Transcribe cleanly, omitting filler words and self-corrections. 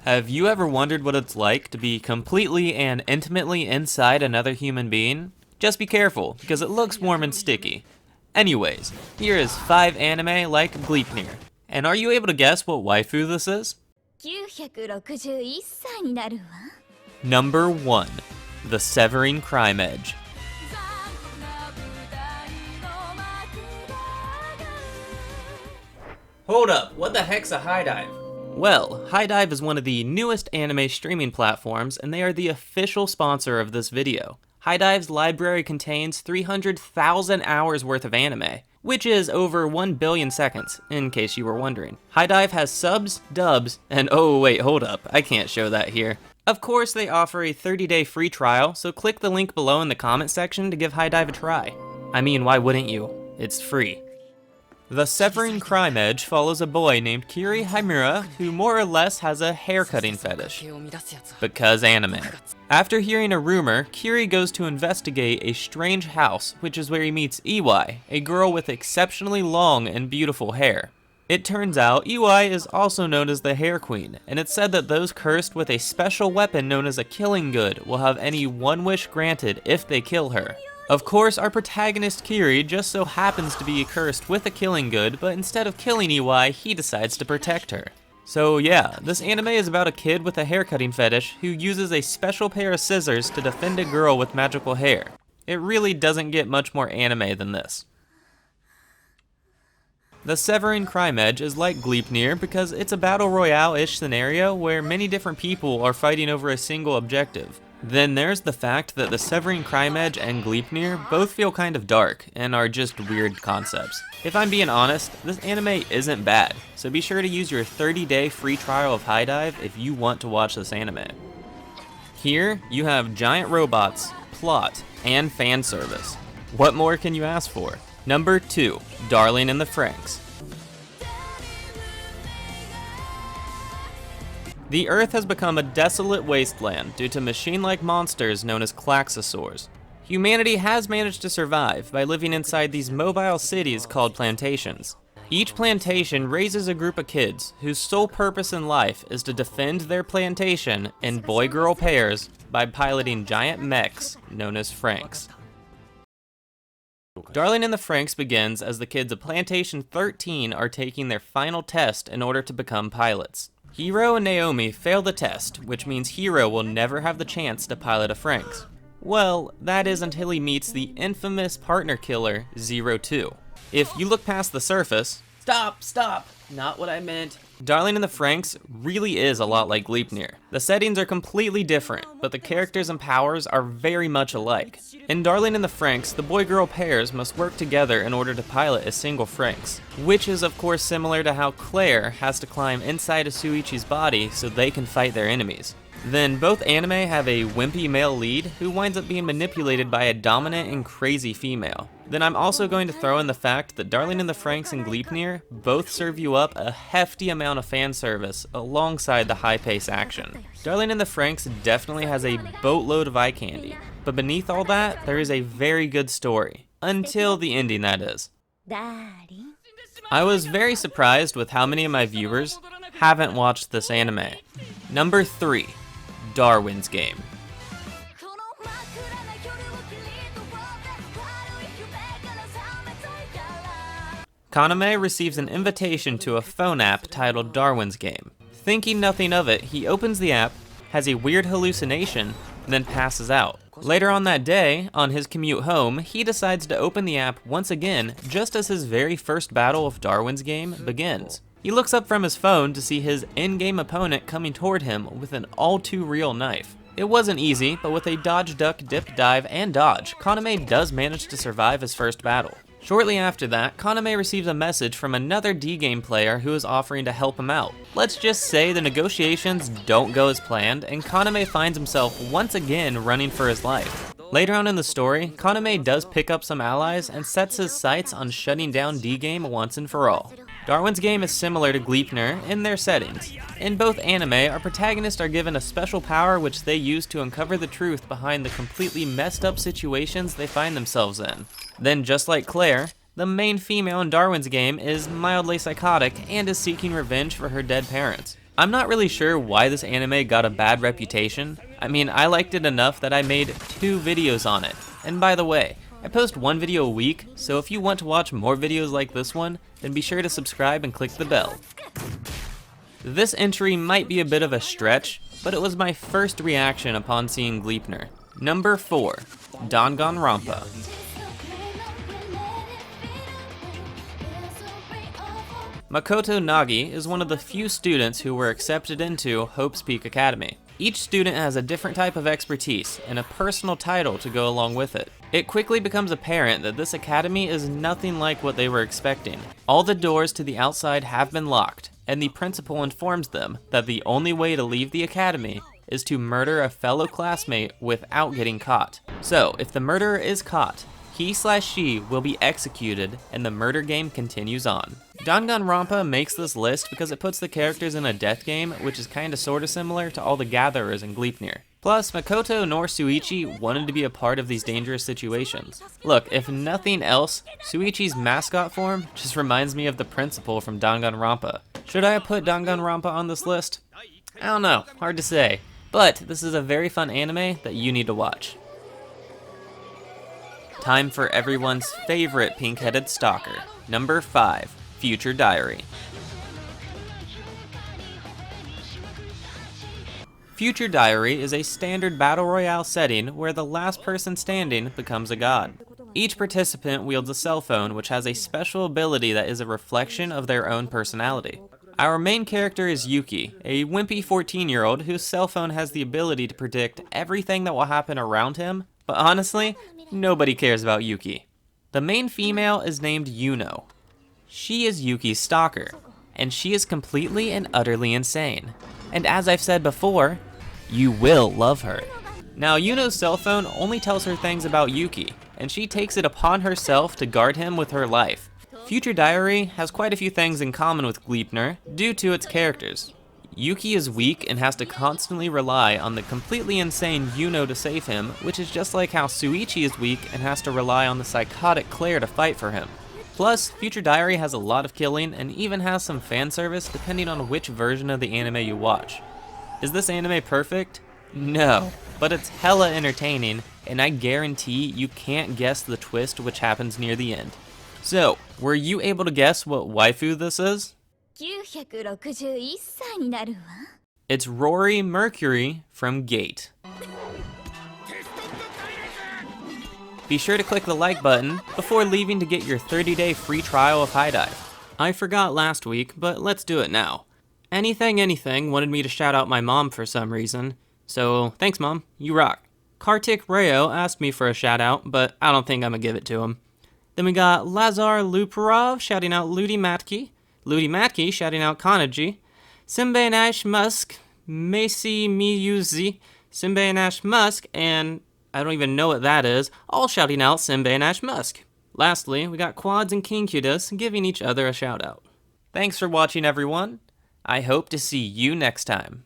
Have you ever wondered what it's like to be completely and intimately inside another human being? Just be careful, because it looks warm and sticky. Anyways, here is 5 anime like Gleipnir. And are you able to guess what waifu this is? 961歳になるわ。 Number 1. The Severin Crime Edge. Hold up, what the heck's a HIDIVE? Well, HIDIVE is one of the newest anime streaming platforms, and they are the official sponsor of this video. HIDIVE's library contains 300,000 hours worth of anime, which is over 1 billion seconds, in case you were wondering. HIDIVE has subs, dubs, and oh wait, hold up, I can't show that here. Of course, they offer a 30-day free trial, so click the link below in the comment section to give HIDIVE a try. I mean, why wouldn't you? It's free. The Severin Crime Edge follows a boy named Kiri Himura who more or less has a haircutting fetish. Because anime. After hearing a rumor, Kiri goes to investigate a strange house, which is where he meets Iwai, a girl with exceptionally long and beautiful hair. It turns out Iwai is also known as the Hair Queen, and it's said that those cursed with a special weapon known as a killing good will have any one wish granted if they kill her. Of course, our protagonist Kiri just so happens to be cursed with a killing good, but instead of killing Iwai, he decides to protect her. So yeah, this anime is about a kid with a haircutting fetish who uses a special pair of scissors to defend a girl with magical hair. It really doesn't get much more anime than this. The Severin Crime Edge is like Gleipnir because it's a battle royale-ish scenario where many different people are fighting over a single objective. Then there's the fact that the Severin Crime Edge and Gleipnir both feel kind of dark and are just weird concepts. If I'm being honest, this anime isn't bad, so be sure to use your 30-day free trial of HIDIVE if you want to watch this anime. Here, you have giant robots, plot, and fan service. What more can you ask for? Number 2, Darling in the Franxx. The Earth has become a desolate wasteland due to machine-like monsters known as Klaxosaurs. Humanity has managed to survive by living inside these mobile cities called plantations. Each plantation raises a group of kids whose sole purpose in life is to defend their plantation in boy-girl pairs by piloting giant mechs known as Franxx. Darling in the Franxx begins as the kids of Plantation 13 are taking their final test in order to become pilots. Hiro and Naomi fail the test, which means Hiro will never have the chance to pilot a Franxx. Well, that is until he meets the infamous partner killer, 02. If you look past the surface... Stop! Not what I meant. Darling in the Franxx really is a lot like Gleipnir. The settings are completely different, but the characters and powers are very much alike. In Darling in the Franxx, the boy-girl pairs must work together in order to pilot a single Franxx, which is of course similar to how Claire has to climb inside of Suichi's body so they can fight their enemies. Then both anime have a wimpy male lead who winds up being manipulated by a dominant and crazy female. Then I'm also going to throw in the fact that Darling in the Franxx and Gleipnir both serve you up a hefty amount of fan service alongside the high-paced action. Darling in the Franxx definitely has a boatload of eye candy, but beneath all that, there is a very good story. Until the ending, that is. I was very surprised with how many of my viewers haven't watched this anime. Number 3. Darwin's Game. Kaname receives an invitation to a phone app titled Darwin's Game. Thinking nothing of it, he opens the app, has a weird hallucination, then passes out. Later on that day, on his commute home, he decides to open the app once again, just as his very first battle of Darwin's Game begins. He looks up from his phone to see his in-game opponent coming toward him with an all-too-real knife. It wasn't easy, but with a dodge, duck, dip, dive, and dodge, Kaname does manage to survive his first battle. Shortly after that, Kaname receives a message from another D-Game player who is offering to help him out. Let's just say the negotiations don't go as planned, and Kaname finds himself once again running for his life. Later on in the story, Kaname does pick up some allies and sets his sights on shutting down D-Game once and for all. Darwin's Game is similar to Gleipnir in their settings. In both anime, our protagonists are given a special power which they use to uncover the truth behind the completely messed up situations they find themselves in. Then, just like Claire, the main female in Darwin's Game is mildly psychotic and is seeking revenge for her dead parents. I'm not really sure why this anime got a bad reputation. I mean, I liked it enough that I made 2 videos on it. And by the way, I post 1 video a week, so if you want to watch more videos like this one, then be sure to subscribe and click the bell. This entry might be a bit of a stretch, but it was my first reaction upon seeing Gleipnir. Number 4, Danganronpa. Makoto Nagi is one of the few students who were accepted into Hope's Peak Academy. Each student has a different type of expertise and a personal title to go along with it. It quickly becomes apparent that this academy is nothing like what they were expecting. All the doors to the outside have been locked, and the principal informs them that the only way to leave the academy is to murder a fellow classmate without getting caught. So, if the murderer is caught, he/she will be executed and the murder game continues on. Danganronpa makes this list because it puts the characters in a death game, which is kinda sorta similar to all the gatherers in Gleipnir. Plus, Makoto nor Shuichi wanted to be a part of these dangerous situations. Look, if nothing else, Shuichi's mascot form just reminds me of the principal from Danganronpa. Should I have put Danganronpa on this list? I don't know, hard to say. But this is a very fun anime that you need to watch. Time for everyone's favorite pink-headed stalker. Number 5, Future Diary. Future Diary is a standard battle royale setting where the last person standing becomes a god. Each participant wields a cell phone which has a special ability that is a reflection of their own personality. Our main character is Yuki, a wimpy 14-year-old whose cell phone has the ability to predict everything that will happen around him, but honestly, nobody cares about Yuki. The main female is named Yuno. She is Yuki's stalker, and she is completely and utterly insane. And as I've said before, you will love her. Now, Yuno's cell phone only tells her things about Yuki, and she takes it upon herself to guard him with her life. Future Diary has quite a few things in common with Gleipnir due to its characters. Yuki is weak and has to constantly rely on the completely insane Yuno to save him, which is just like how Shuichi is weak and has to rely on the psychotic Claire to fight for him. Plus, Future Diary has a lot of killing and even has some fan service depending on which version of the anime you watch. Is this anime perfect? No, but it's hella entertaining, and I guarantee you can't guess the twist which happens near the end. So, were you able to guess what waifu this is? 961歳になるわ。 It's Rory Mercury from Gate. Be sure to click the like button before leaving to get your 30-day free trial of HIDIVE. I forgot last week, but let's do it now. Anything wanted me to shout out my mom for some reason, so thanks Mom, you rock. Kartik Rayo asked me for a shout out, but I don't think I'm gonna give it to him. Then we got Lazar Luparov shouting out Ludi Matki shouting out Kanaji, Simbe Nash Musk, Macy Miyuzi, Simbe Nash Musk, and I don't even know what that is, all shouting out Simbe Nash Musk. Lastly, we got Quads and King Kudas giving each other a shout out. Thanks for watching everyone. I hope to see you next time.